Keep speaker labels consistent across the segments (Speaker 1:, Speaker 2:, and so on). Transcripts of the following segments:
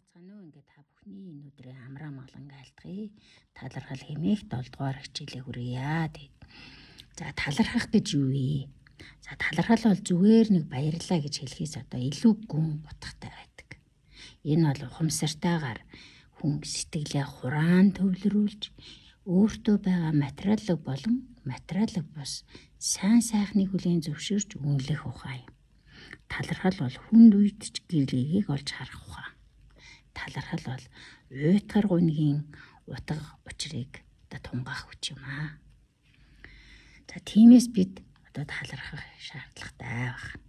Speaker 1: Байцгаана уу ингээд та бүхний энэ өдрийн амраа маланг айлтгая. Талархал хэмээх 7 дугаар хичээлээ хүргье. За талархах гэж юу вэ? За талархал бол зүгээр нэг баярлалаа гэж хэлхээс одоо илүү гүн утгатай байдаг. Энэ бол ухамсартайгаар хүн сэтгэлээ хураан төвлөрүүлж өөртөө байгаа материалог болон материалог бус сайн сайхныг хүлээн зөвшөөрч үнэлэх ухаан юм. Талархал бол хүнд үед ч гэрлэгийг олж харах ухаан. Талархал бол уйтгар гунгийн утга учрыг тунгаах хүч юм аа. За тиймээс бид одоо талархах шаардлагатай байна.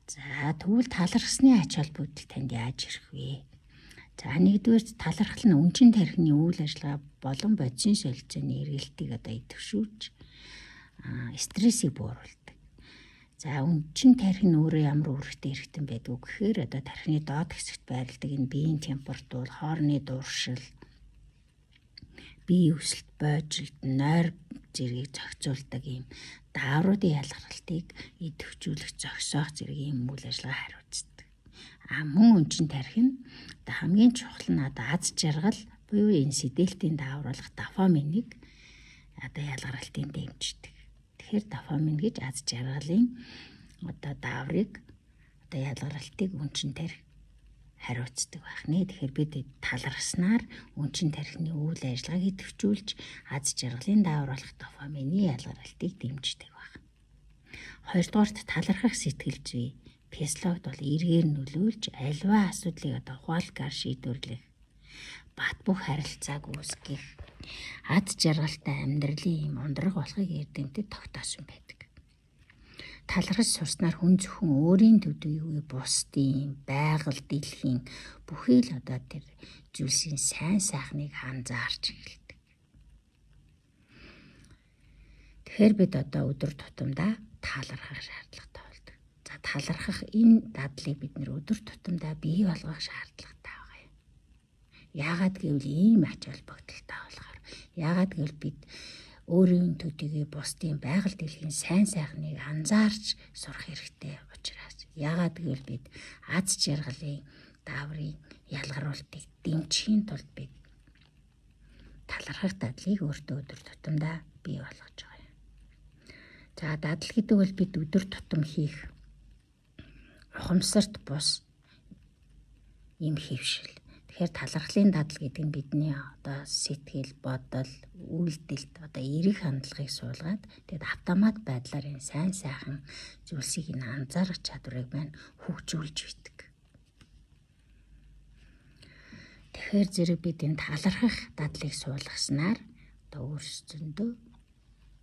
Speaker 1: За тэгвэл талархсны ач холбогдол танд яаж ирэх вэ? За нэгдүгээр талархал нь үнчин тархины үйл ажиллагаа болон бодисын солилцооны эргэлтийг одоо идэвшүүлж стрессийг бууруулдаг. За үнчин тархин өөрөө ямар үүрэгтэй эрхтэн байдг вэ гэхээр одоо тархины доод хэсэгт байрладаг энэ биеийн температур, хоорны дуршил, бие өсөлт, бойжилт, нойр зэргийг зохицуулдаг юм даавруудын ялгаралтыг идэвхжүүлэх зогсоох зэрэг юм үйл ажиллагаа хариуцдаг. Мөн үнчин тархин одоо хамгийн чухал нь одоо аз жаргал буюу энэ сэдэлтийн даавруулах дофаминыг одоо ялгаралтын дэмждэг. Тэгэхээр дофамин гэж аз жаргалын одоо дааврыг одоо ялгаралтыг үнчин тархи хариуцдаг байна. Тэгэхээр бид талархснаар үнчин тархины үйл ажиллагааг идэвхжүүлж аз жаргалын даавруулах дофамины ялгаралтыг дэмждэг байна. Хоёрдугаарт талархах сэтгэл зүй физиологид бол эргээр нөлөөлж альва асуудлыг одоо ухаалгаар шийдвэрлэх, бат бөх харилцааг үүсгэх, аз жаргалтай амьдралын юм ундраг болохыг эрдэмтэд тогтоосон байдаг. Талархаж сурснаар хүн зөвхөн өөрийн төдийгүй бусдын, байгаль, дэлхийн бүхий л одоо тэр зүйлсийн сайн сайхныг анзаарч эхэлдэг. Тэгэхээр бид одоо өдөр тутамдаа талархах шаардлагатай болдог. За талархах энэ дадлыг бид нэр өдөр тутамдаа бий болгох шаардлагатай байгаа юм. Яагаад гэвэл ийм ач холбогдолтой болохоор. Яагаад гэвэл бид өөрийн төдийгүй бусдын байгаль дэлхийн сайн сайхныг анзаарч сурах хэрэгтэй учраас. Яагаад гэвэл бид аз жаргалын дааврын ялгаруултыг дэмжихийн тулд бид талархах дадлыг өөртөө өдөр тутамдаа бий болгож байгаа юм. За дадал гэдэг бол бид өдөр тутам хийх ухамсарт бус юм хэвшил. Тэгэхээр талархлын дадал гэдэг нь бидний одоо сэтгэл, бодол, үйлдэлд одоо эерэг хандлагыг суулгаад тэгэд автомат байдлаар энэ сайн сайхан зүйлсийг нь анзаарах чадварыг маань хөгжүүлж байдаг. Тэгэхээр зэрэг бид энэ талархах дадлыг суулгаснаар одоо өөрсдөндөө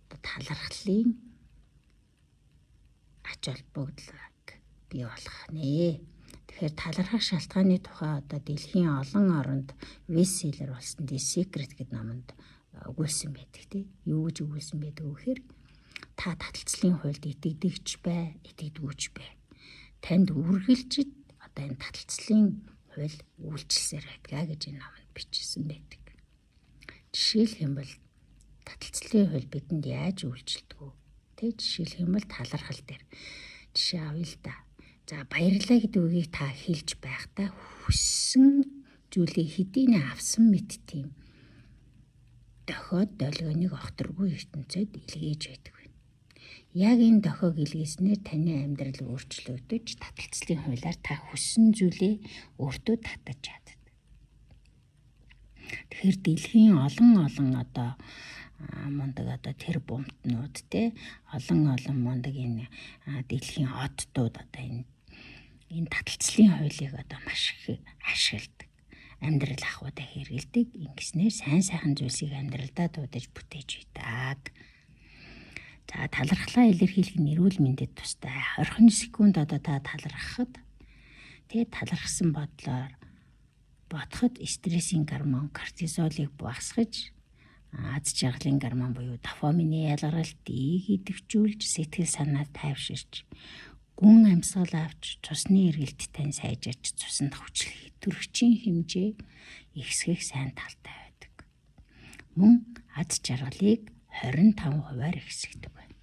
Speaker 1: одоо талархлын ач холбогдлыг бий болгох нэ. Тэгэхээр талархах шалтгааны тухай одоо дэлхийн олон оронд бестселлер болсон The Secret гэдэг номонд өгүүлсэн байдаг тийм. Юу гэж өгүүлсэн байдаг вэ гэхээр та таталцлын хуульд итгэдэгч бай, итгэдэггүйч бай. Танд үргэлжид одоо энэ таталцлын хууль үйлчлсээр байдгаа гэж энэ номонд бичсэн байдаг. Жишээлх юм бол таталцлын хууль бидэнд яаж үйлчилдэг вэ? Тэ жишээлх юм бол талархал дээр жишээ авъя л да. За баярлалаа гэдэг үгийг та хэлж байхдаа хүссэн зүйлийг хэдийнэ авсан мэт тийм дохиод долгионыг огторгүй ертөнцид илгээж байдаг байна. Яг энэ дохиог илгээснээр таны амьдрал өөрчлөгдөж таталцлын хуулиар та хүссэн зүйлээ өөртөө татаж чаддаг. Тэгэхээр дэлхийн олон одоо мундаг одоо тэр бумтнууд те олон мундаг энэ дэлхийн оддууд одоо энэ таталцлын хуулийг одоо маш их ашигладаг. Амьдрал ахуйдаа хэрэгэлдэг. Ингэснээр сайн сайхан зүйлсийг амьдралдаа дуудаж бүтээж байдаг. За талархлаа илэрхийлэх нь эрүүл мэндэд тустай. 20 секунд одоо та талархахад тэгээд талархсан бодлоор бодоход стрессийн гормон кортизолыг багасгаж аз жаргалын гормон буюу дофамины ялгаралтыг идэвхжүүлж сэтгэл санаа тайвширч гүн амьсгал авч цусны эргэлттэй сайжирч цуснд хүчлэх төрөгчийн хэмжээ ихсгэх сайн талтай байдаг. Мөн аз жаргалыг 25%-аар ихсгдэг байна.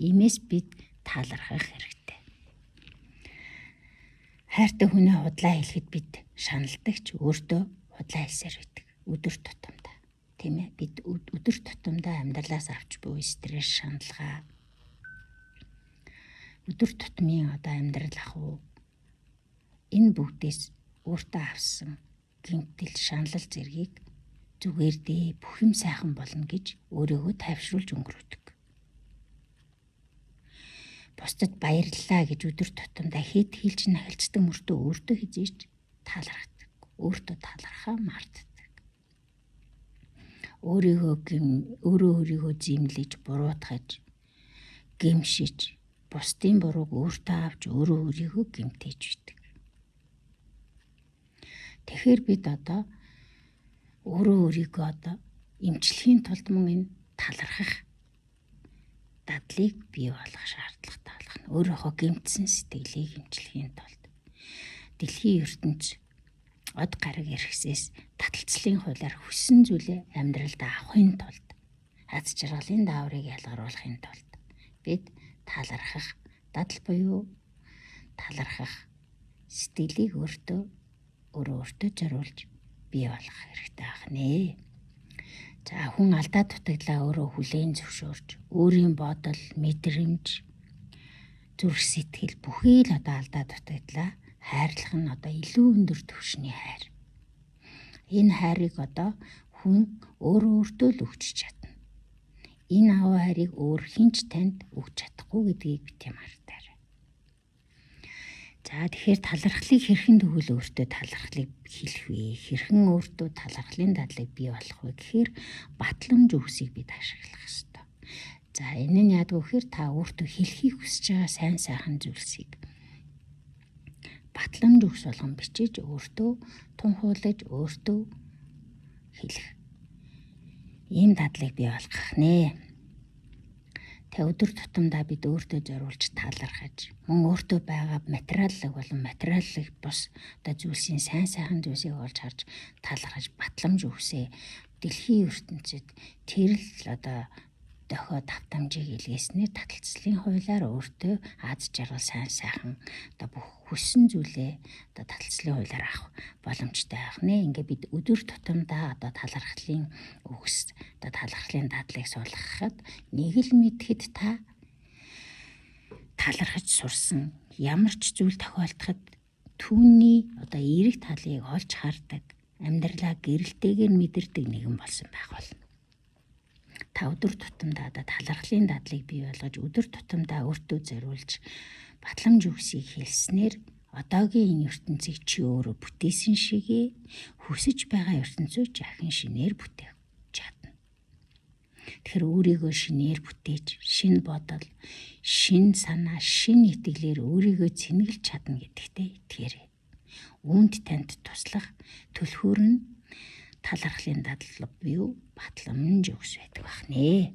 Speaker 1: Иймээс бид талархах хэрэгтэй. Хайртай хүнээ худлаа хэлэхэд бид шаналдаг ч өөртөө худлаа хэлсээр байдаг. Өдөр тутамдаа. Тийм ээ. Бид өдөр тутамдаа амьдралаас авч буй стресс, шаналгаа, өдөр тутмын амьдрал ахуй энэ бүгдээс өөртөө авсан гэмтэл, шаналл зэргийг зүгээр дээ бүх юм сайхан болно гэж өөрийгөө тайвшруулж өнгөрөөдөг. Бусдад баярлалаа гэж өдөр тутамдаа хэд хэлж нахилцдаг мөртөө өөртөө хизээч таалархдаг. Өөртөө таалархаа мартдаг. Өөрийгөө зэмлэж, буруутгаж, гэмшиж, бусдын бурууг өөртөө авч өөрийгөө гэмтээж байдаг. Тэгэхээр бид өөрийгөө эмчлэхийн тулд мөн энэ талархах дадлыг бий болгох шаардлагатай болгоно. Өөрийнхөө гэмтсэн сэтгэлийг эмчлэхийн тулд дэлхийн ертөнц од гараг эрхсээс таталцлын хуулиар хүссэн зүйлээ амьдралд авахын тулд, аз жаргалын дааврыг ялгаруулахын тулд бид талархах дадал буюу талархах сэтгэлийг өөртөө зориулж бий болгох хэрэгтэй байна. За хүн алдаа дутагдлаа өөрөө хүлээн зөвшөөрч, өөрийн бодол, мэдрэмж, зүрх сэтгэл бүхий л алдаа дутагдлаа хайрлах нь илүү өндөр түвшний хайр. Энэ хайрыг хүн өөртөө л өгч чадна. Энэ аваа хайрыг өөр хинч танд өгч чадахгүй гэдгийг бити мартаарай. За тэгэхээр талархлыг хэрхэн тэгвэл өөртөө талархлыг хэлэх вэ? Хэрхэн өөртөө талархлын дадлыг бий болох вэ гэхээр батламж үгсийг бид ашиглах ёстой. За энэ нь яадаг вэ гэхээр та өөртөө хэлхийг хүсэж байгаа сайн сайхан зүйлсийг батламж үгс болгон бичиж өөртөө тунхаглаж өөртөө хэлэх. Ийм дадлыг бий болгох нэ. Тэ өдөр тутамдаа бид өөртөө зориулж талархаж, мөн өөртөө байгаа материаллык болон материаллык бус зүйлсийн сайн сайхан зүйлсийг олж харж талархаж батламж үгсээ дэлхийн ертөнцид тэр л дохио давтамжийг илгээснээр таталцлын хуулиар өөртөө аз жаргал сайн сайхан бүх хүссэн зүйлээ таталцлын хуулиар авах боломжтой байх нэ. Ингээ бид өдөр тутамдаа талархлын үгс, талархлын дадлыг суулгахад нэг л мэдхэд та талархаж сурсан ямар ч зүйл тохиолдоход түүний эерэг талыг олж хардаг, амьдралаа гэрэлтэйгээр мэдэрдэг нэгэн болсон байх болно. Та өдөр тутамдаа талархлын дадлыг бий болгож өдөр тутамдаа өөртөө зориулж батламж үгсийг хэлснээр одоогийн энэ ертөнцийг чи өөрөө бүтээсэн шигээ хүсэж байгаа ертөнцөө жаахан шинээр бүтээх чадна. Тэгэхээр өөрийгөө шинээр бүтээж, шинэ бодол, шинэ санаа, шинэ итгэлээр өөрийгөө цэнгэлж чадна гэдэгтээ итгээрэй. Үүнд танд туслах түлхүүр нь талархлын дадал буюу батламж үгс байдаг бахнэ.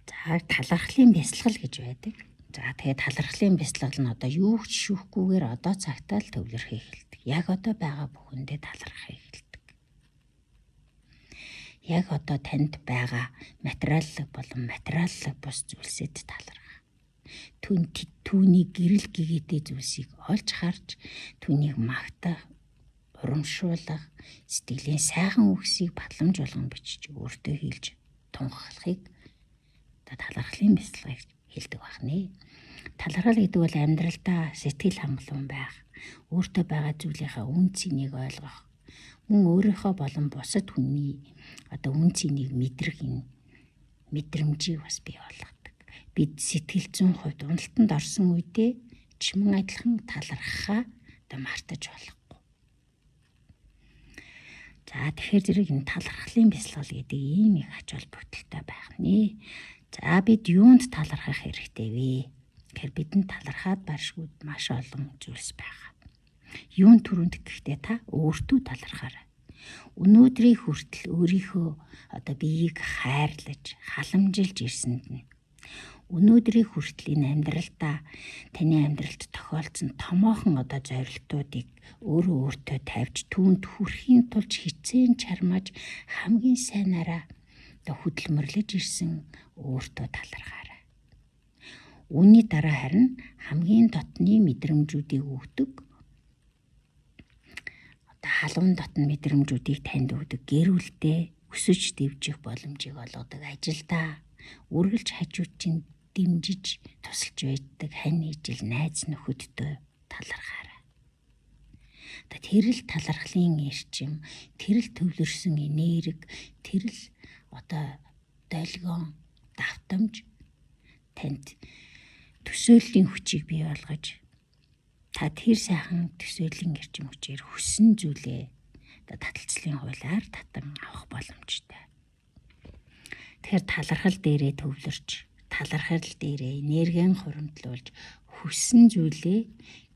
Speaker 1: За талархлын бясалгал гэж байдаг. За тэгээд талархлын бясалгал нь юу ч шүүхгүйгээр цагтаа л төвлөрөх эхэлдэг. Яг байгаа бүхэндээ талархах эхэлдэг. Яг танд байгаа материаллык болон материаллык бус зүйлсэд талархах. Түүний гэрэл гэгээтэй зүйлсийг олж харж, түүнийг магтах, урамшуулах, сэтгэлийн сайхан үгсийг батламж болгон бичиж өөртөө хэлж тунхаглахыг талархлын бясалгал хэлдэг байна. Талархал гэдэг бол амьдралдаа сэтгэл хангалуун байх, өөртөө байгаа зүйлийнхаа үн цэнийг ойлгох, мөн өөрийнхөө болон бусад хүний үн цэнийг мэдрэх мэдрэмжийг бас бий болгодог. Бид сэтгэл 100% уналтанд орсон үедээ ч мөн адилхан талархахаа мартаж болох. За тэгэхээр зэрэг энэ талархлын бясалгал гэдэг ийм их ач холбогдолтой байх нэ. За бид юунд талархах хэрэгтэй вэ? Тэгэхээр бидэнд талархаад баршгүй маш олон зүйлс байгаа. Юун түрүүнд гэхдээ та өөртөө талархаарай. Өнөөдрийн хүртэл өөрийнхөө биеийг хайрлаж, халамжилж ирсэнд нь өнөөдрийн хүртэл энэ амьдралдаа таны амьдралд тохиолдсон томоохон зорилтуудыг өөртөө тавьж түүнд хүрэхийн тулд хичээн чармааж хамгийн сайнаараа хөдөлмөрлөж ирсэн өөртөө талархаарай. Үүний дараа харин хамгийн дотны мэдрэмжүүдийг өгдөг. Одоо халуун дотны мэдрэмжүүдийг танд өгдөг гэр бүлтэй өсөж дэвжих боломжийг олгодог ажилдаа үргэлж хажууд чинь дэмжиж тусалж байдаг хань ижил найз нөхөдтэй талархаарай. Тэрэл талархлын эрчим, тэрэл төвлөрсөн энерги, тэрэл одоо долгион давтамж танд төсөөллийн хүчийг бий болгож та тэр сайхан төсөөллийн эрчим хүчээр хүссэн зүйлээ таталцлын хуулиар татан авах боломжтой. Тэгэхээр талархал дээрээ төвлөрч, талархал дээрээ энергийн хуримтлуулж хүссэн зүйлээ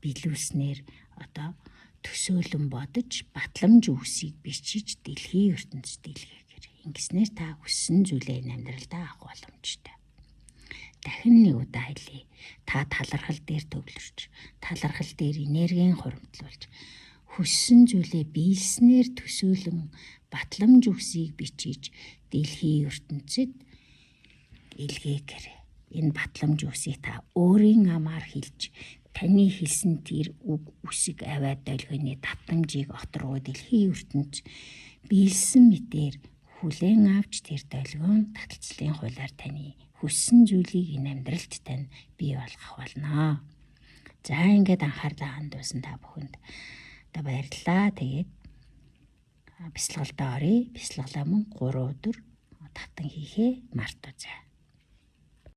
Speaker 1: биелүүлснээр одоо төсөөлөн бодож батламж үсийг бичиж дэлхийн ертөнцид илгээхээр ингэснээр та хүссэн зүйлээ амьдралдаа авах боломжтой. Дахин нэг удаа хэлье. Та талархал дээр төвлөрч, талархал дээр энергийн хуримтлуулж, хүссэн зүйлээ биелснээр төсөөлөн батламж үсийг бичиж дэлхийн ертөнцид илгээхээр энэ батламж үсийг та өөрийн амаар хэлж, таны хэлсэн тэр үг үсэг аваад долгионы давтамжийг оторгоо дэлхийн ертөнц биелсэн мэтээр хүлээн авч тэр долгион таталцлын хуулиар таны хүссэн зүйлийг энэ амьдралд тань бий болгох болно. За ингээд анхаарлаа хандуулсан та бүхэнд одоо баярлалаа. Тэгээд бясалгалдаа оръё. Бясалгалаа мөн 3 өдөр татан хийхээ мартаа.